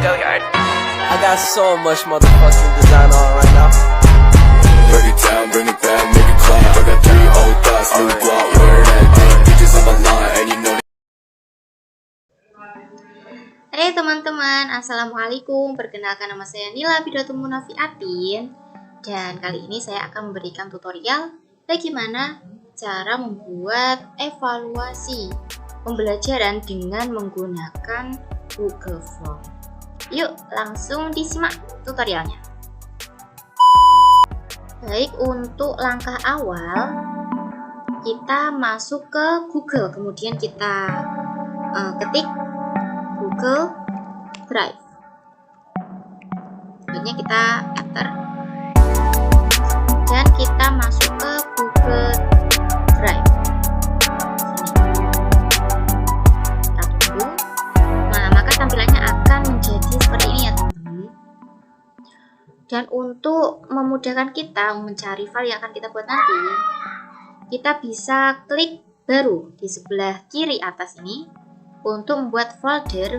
I got so much motherfucking design on right now. Break it down, bring it back, make it clap. I got 3 old thoughts, new guap, where that thing. Bitches on my line, and you know. Hai teman-teman, assalamualaikum. Perkenalkan, nama saya Nila Bidatul Munafiatin. Dan kali ini saya akan memberikan tutorial bagaimana cara membuat evaluasi pembelajaran dengan menggunakan Google Form. Yuk langsung disimak tutorialnya. Baik, untuk langkah awal kita masuk ke Google, kemudian kita ketik Google Drive. Selanjutnya kita enter dan kita masuk ke Google Drive. Kita tunggu. Nah, maka tampilannya akan menjadi seperti ini ya teman-teman. Dan untuk memudahkan kita mencari file yang akan kita buat nanti, kita bisa klik baru di sebelah kiri atas ini untuk membuat folder,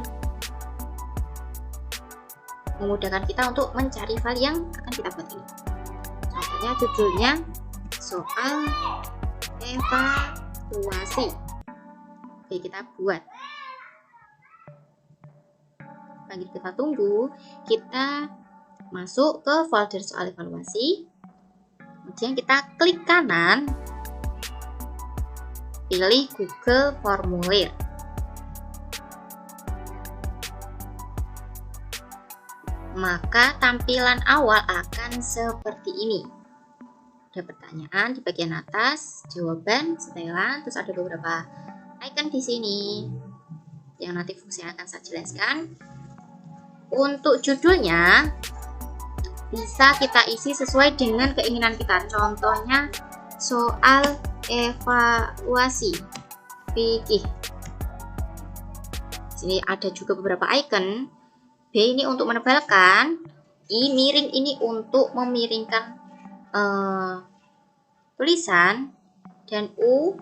memudahkan kita untuk mencari file yang akan kita buat ini. Contohnya judulnya soal evaluasi. Oke, kita buat. Lanjut, kita tunggu. Kita masuk ke folder soal evaluasi. Kemudian kita klik kanan, pilih Google Formulir. Maka tampilan awal akan seperti ini. Ada pertanyaan di bagian atas, jawaban, setelan, terus ada beberapa icon di sini yang nanti fungsinya akan saya jelaskan. Untuk judulnya bisa kita isi sesuai dengan keinginan kita. Contohnya soal evaluasi fikih. Sini ada juga beberapa icon. B ini untuk menebalkan, I miring ini untuk memiringkan tulisan, dan U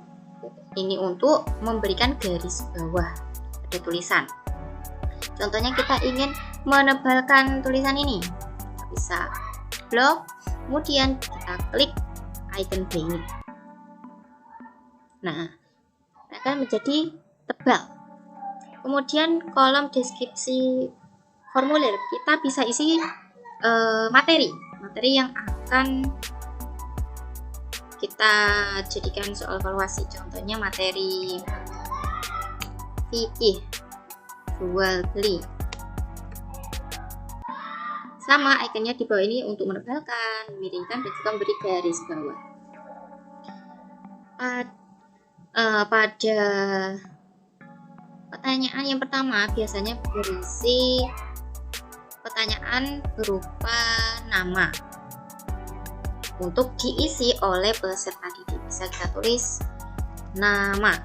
ini untuk memberikan garis bawah pada tulisan. Contohnya kita ingin menebalkan tulisan ini, bisa blok, kemudian kita klik icon B ini. Nah, akan menjadi tebal. Kemudian kolom deskripsi formulir kita bisa isi materi yang akan kita jadikan soal evaluasi. Contohnya materi fikih, jual beli. Sama ikonnya di bawah ini untuk menebalkan, miringkan, dan juga memberi garis bawah. Pada pertanyaan yang pertama biasanya berisi pertanyaan berupa nama untuk diisi oleh peserta didik. Bisa kita tulis nama.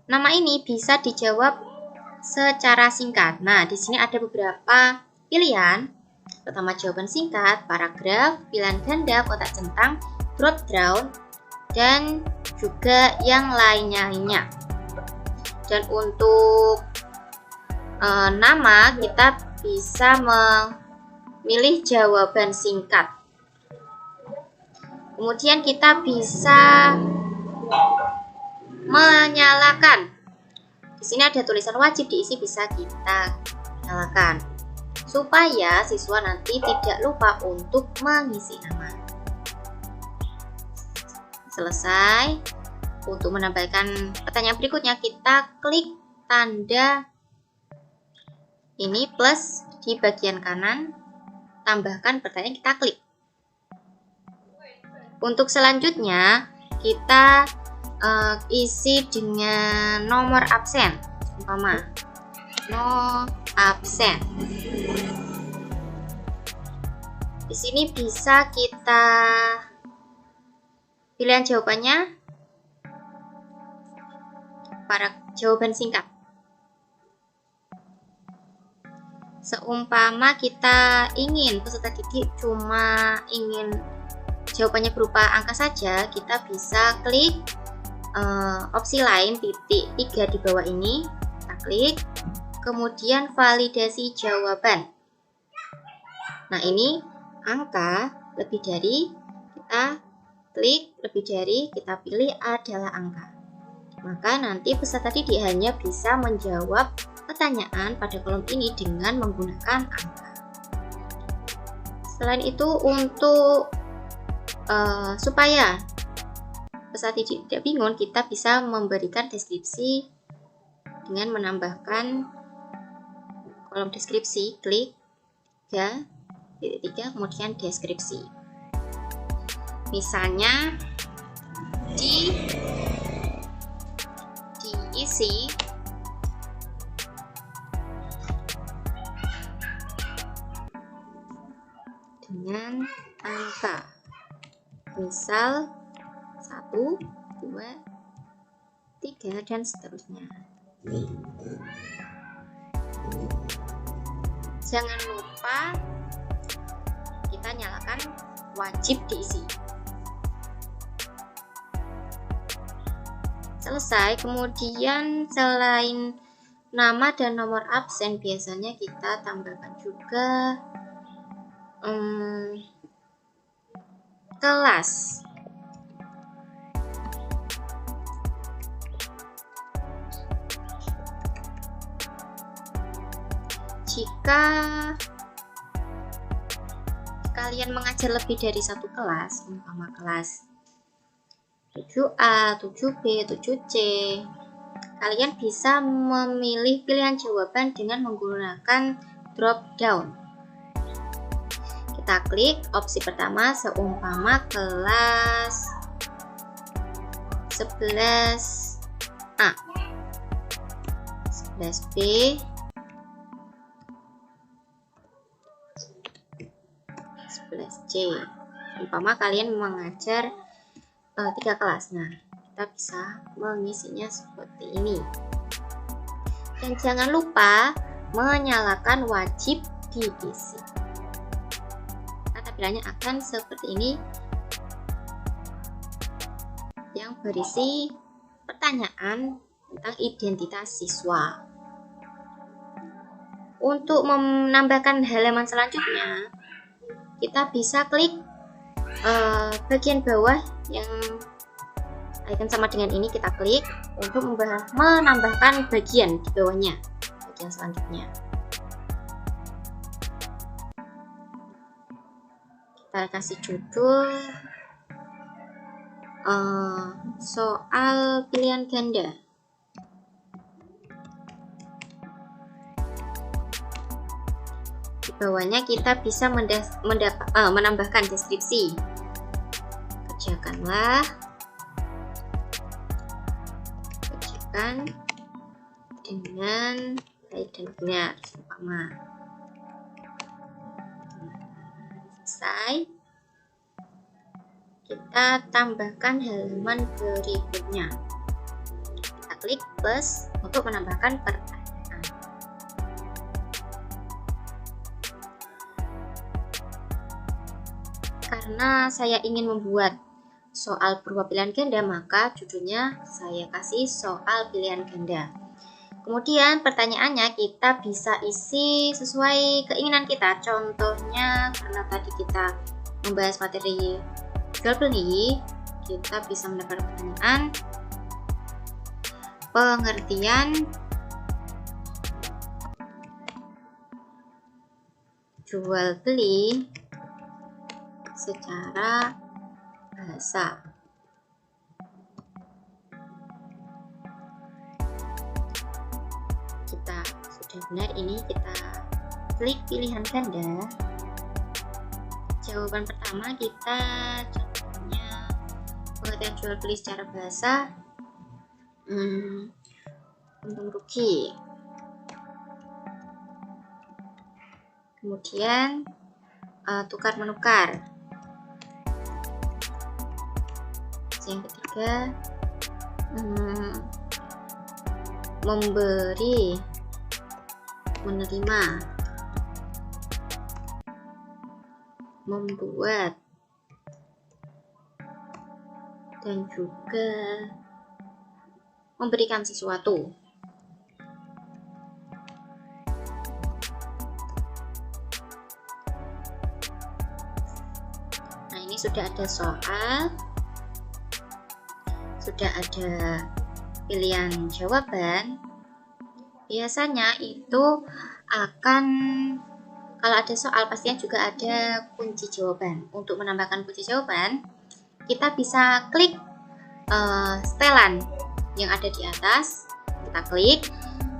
Nama ini bisa dijawab secara singkat. Nah, di sini ada beberapa pilihan. Pertama, jawaban singkat, paragraf, pilihan ganda, kotak centang, drop down, dan juga yang lainnya. Dan untuk nama, kita bisa memilih jawaban singkat. Kemudian kita bisa menyalakan. Di sini ada tulisan wajib diisi, bisa kita nyalakan supaya siswa nanti tidak lupa untuk mengisi nama. Selesai. Untuk menambahkan pertanyaan berikutnya, kita klik tanda ini plus di bagian kanan, tambahkan pertanyaan, kita klik. Untuk selanjutnya kita isi dengan nomor absen, umpama no absen. Di sini bisa kita pilihan jawabannya para jawaban singkat. Seumpama kita ingin peserta didik cuma ingin jawabannya berupa angka saja, kita bisa klik opsi lain titik 3 di bawah ini, kita klik, kemudian validasi jawaban. Nah, ini angka lebih dari, kita klik lebih dari, kita pilih adalah angka. Maka nanti peserta didik hanya bisa menjawab pertanyaan pada kolom ini dengan menggunakan angka. Selain itu, untuk supaya peserta didik tidak bingung, kita bisa memberikan deskripsi dengan menambahkan kolom deskripsi, klik 3, kemudian deskripsi. Misalnya diisi dengan angka, misal 1, 2, 3 dan seterusnya. Jangan lupa kita nyalakan wajib diisi. Selesai. Kemudian selain nama dan nomor absen, biasanya kita tambahkan juga kelas. Jika kalian mengajar lebih dari satu kelas, umpama kelas 7A, 7B, 7C, kalian bisa memilih pilihan jawaban dengan menggunakan drop down. Kita klik opsi pertama, seumpama kelas 11A, 11B, 11C. Umpama kalian mengajar 3 kelas. Nah, kita bisa mengisinya seperti ini. Dan jangan lupa menyalakan wajib diisi. Tampilannya akan seperti ini, yang berisi pertanyaan tentang identitas siswa. Untuk menambahkan halaman selanjutnya, kita bisa klik bagian bawah yang icon sama dengan ini, kita klik untuk menambahkan bagian di bawahnya, bagian selanjutnya. Kita kasih judul soal pilihan ganda. Di bawahnya kita bisa menambahkan deskripsi. Kerjakan dengan baik dan benar, seumpama. Selesai. Kita tambahkan halaman berikutnya. Kita klik plus untuk menambahkan pertanyaan. Karena saya ingin membuat soal berupa pilihan ganda, maka judulnya saya kasih soal pilihan ganda. Kemudian pertanyaannya kita bisa isi sesuai keinginan kita. Contohnya, karena tadi kita membahas materi jual beli, kita bisa mendapatkan pertanyaan pengertian jual beli secara bahasa. Kita sudah benar, ini kita klik pilihan ganda. Jawaban pertama kita contohnya pengertian jual beli secara bahasa, untung rugi. Kemudian tukar menukar. Yang ketiga, memberi menerima, membuat, dan juga memberikan sesuatu. sudah ada soal, sudah ada pilihan jawaban. Biasanya itu akan, kalau ada soal pastinya juga ada kunci jawaban. Untuk menambahkan kunci jawaban, kita bisa klik setelan yang ada di atas, kita klik,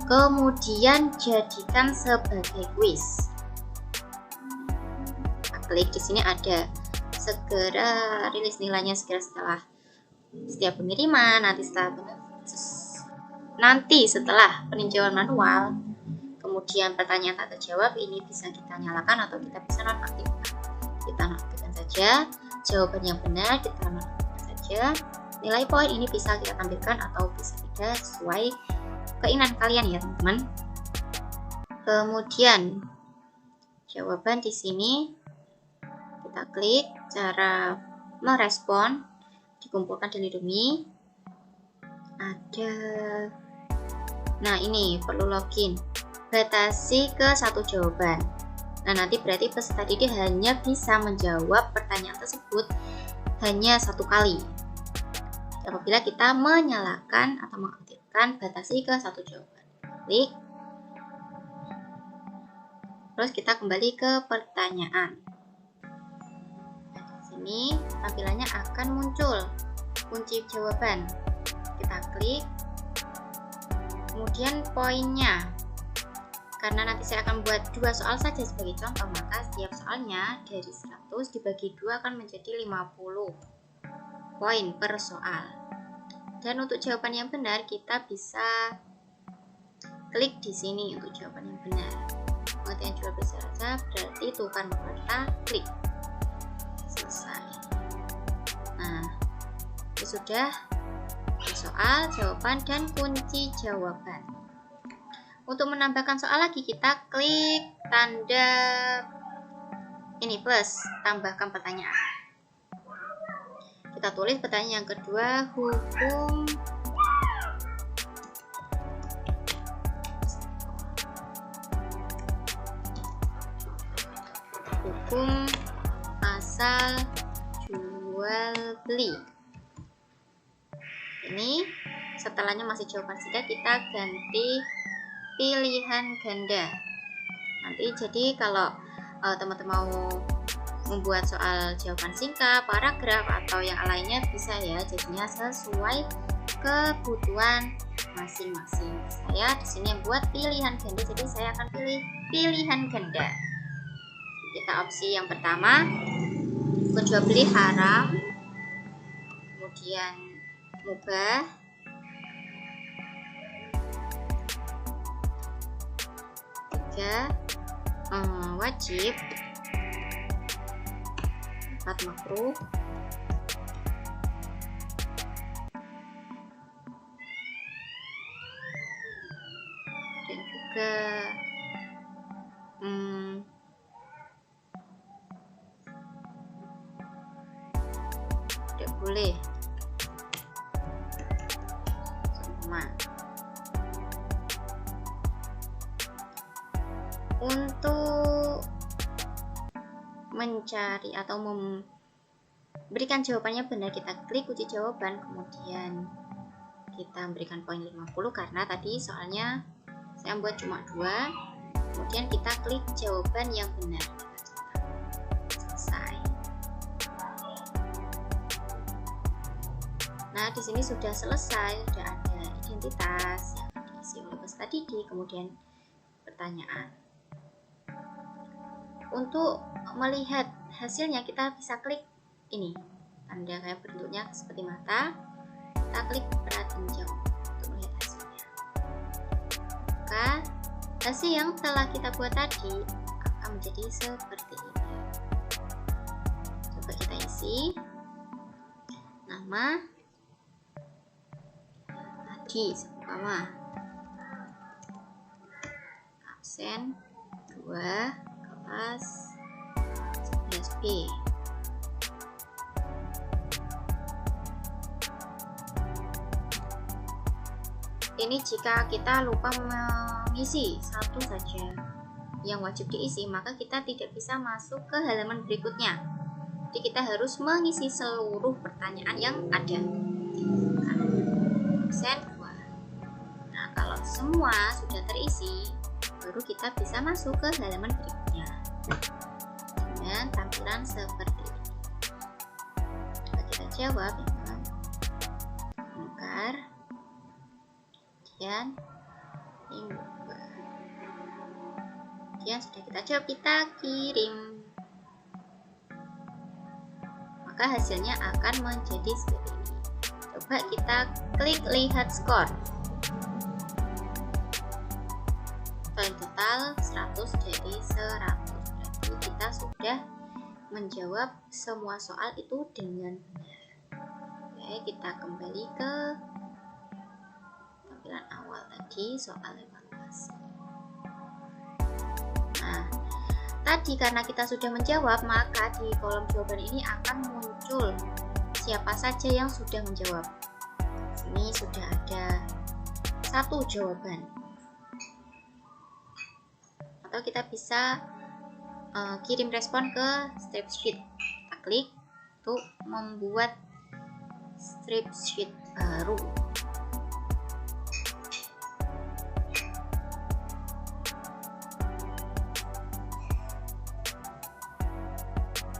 kemudian jadikan sebagai kuis. Kita klik di sini ada segera rilis nilainya segera setelah setiap pengiriman, nanti setelah peninjauan manual, kemudian pertanyaan tak terjawab, ini bisa kita nyalakan atau kita bisa nonaktifkan. Kita nonaktifkan saja. Jawaban yang benar kita nonaktifkan saja. Nilai poin ini bisa kita tampilkan atau bisa tidak, sesuai keinginan kalian ya teman-teman. Kemudian jawaban di sini kita klik cara merespon, dikumpulkan dan dilindungi. Ada, nah ini perlu login, batasi ke 1 jawaban. Nah nanti berarti peserta didik hanya bisa menjawab pertanyaan tersebut hanya 1 kali apabila kita menyalakan atau mengaktifkan batasi ke 1 jawaban. Klik, terus kita kembali ke pertanyaan. Ini tampilannya akan muncul kunci jawaban. Kita klik, kemudian poinnya. Karena nanti saya akan buat 2 soal saja sebagai contoh, maka setiap soalnya dari 100 dibagi 2 akan menjadi 50 poin per soal. Dan untuk jawaban yang benar kita bisa klik di sini untuk jawaban yang benar. Pengertian jual beli saja berarti itu kan kita klik. Selesai. Nah, itu sudah soal, jawaban, dan kunci jawaban. Untuk menambahkan soal lagi, kita klik tanda ini plus, tambahkan pertanyaan. Kita tulis pertanyaan yang kedua, hukum asal jual beli. Ini setelahnya masih jawaban singkat, kita ganti pilihan ganda. Nanti jadi kalau teman-teman mau membuat soal jawaban singkat, paragraf atau yang lainnya bisa ya, jadinya sesuai kebutuhan masing-masing. Saya di sini buat pilihan ganda, jadi saya akan pilih pilihan ganda. Kita opsi yang pertama, jual beli haram, kemudian mubah, wajib, 4 makruh, dan juga tidak boleh semua. Untuk mencari atau memberikan jawabannya benar, kita klik kunci jawaban, kemudian kita berikan poin 50 karena tadi soalnya saya buat cuma 2. Kemudian kita klik jawaban yang benar. Selesai. Nah, di sini sudah selesai, sudah ada identitas yang diisi oleh peserta didik, kemudian pertanyaan. Untuk melihat hasilnya kita bisa klik ini, tanda kayak bentuknya seperti mata. Kita klik pratinjau untuk melihat hasilnya. Maka hasil yang telah kita buat tadi akan menjadi seperti ini. Coba kita isi nama Adi seumpama absen 2 kelas 11B. Ini jika kita lupa mengisi satu saja yang wajib diisi, maka kita tidak bisa masuk ke halaman berikutnya. Jadi kita harus mengisi seluruh pertanyaan yang ada. Absen 2. Nah, kalau semua sudah terisi, baru kita bisa masuk ke halaman berikutnya dengan tampilan seperti ini. Coba kita jawab dengan bongkar, kemudian kemudian sudah kita jawab, kita kirim, maka hasilnya akan menjadi seperti ini. Coba kita klik lihat skor. Total 100 dari 100. Berarti kita sudah menjawab semua soal itu dengan benar. Oke, kita kembali ke tampilan awal tadi, soal evaluasi. Nah, tadi karena kita sudah menjawab, maka di kolom jawaban ini akan muncul siapa saja yang sudah menjawab. Sini sudah ada 1 jawaban. Atau kita bisa kirim respon ke Spreadsheet. Kita klik untuk membuat Spreadsheet baru.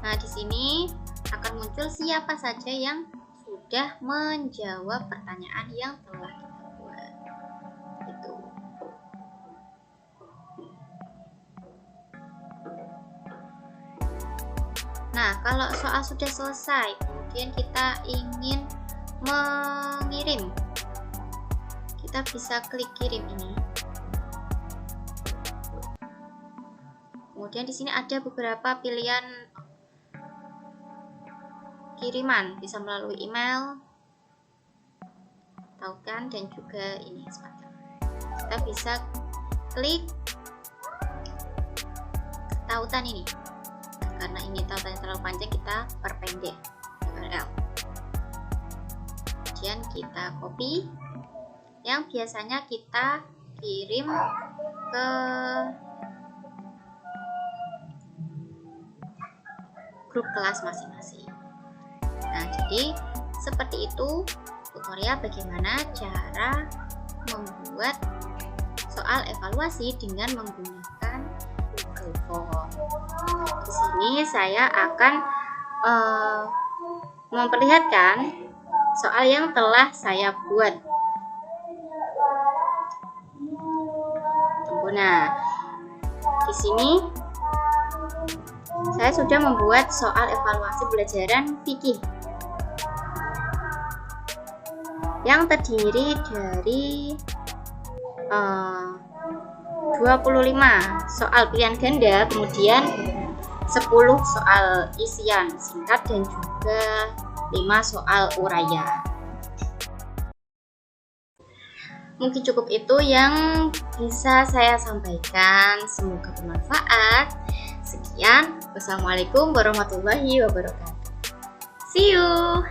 Nah, di sini akan muncul siapa saja yang sudah menjawab pertanyaan yang telah kita buat. Itu. Nah, kalau soal sudah selesai, kemudian kita ingin mengirim, kita bisa klik kirim ini. Kemudian di sini ada beberapa pilihan kiriman, bisa melalui email, tautan, dan juga ini semacam. Kita bisa klik tautan ini. Karena ini tautannya terlalu panjang, kita perpendek URL. Kemudian kita copy, yang biasanya kita kirim ke grup kelas masing-masing. Nah, jadi seperti itu tutorial bagaimana cara membuat soal evaluasi dengan menggunakan Google Form. Di sini saya akan memperlihatkan soal yang telah saya buat. Nah, di sini saya sudah membuat soal evaluasi pelajaran fikih yang terdiri dari 25 soal pilihan ganda, kemudian 10 soal isian singkat, dan juga 5 soal uraya. Mungkin cukup itu yang bisa saya sampaikan, semoga bermanfaat. Sekian, wassalamualaikum warahmatullahi wabarakatuh. See you.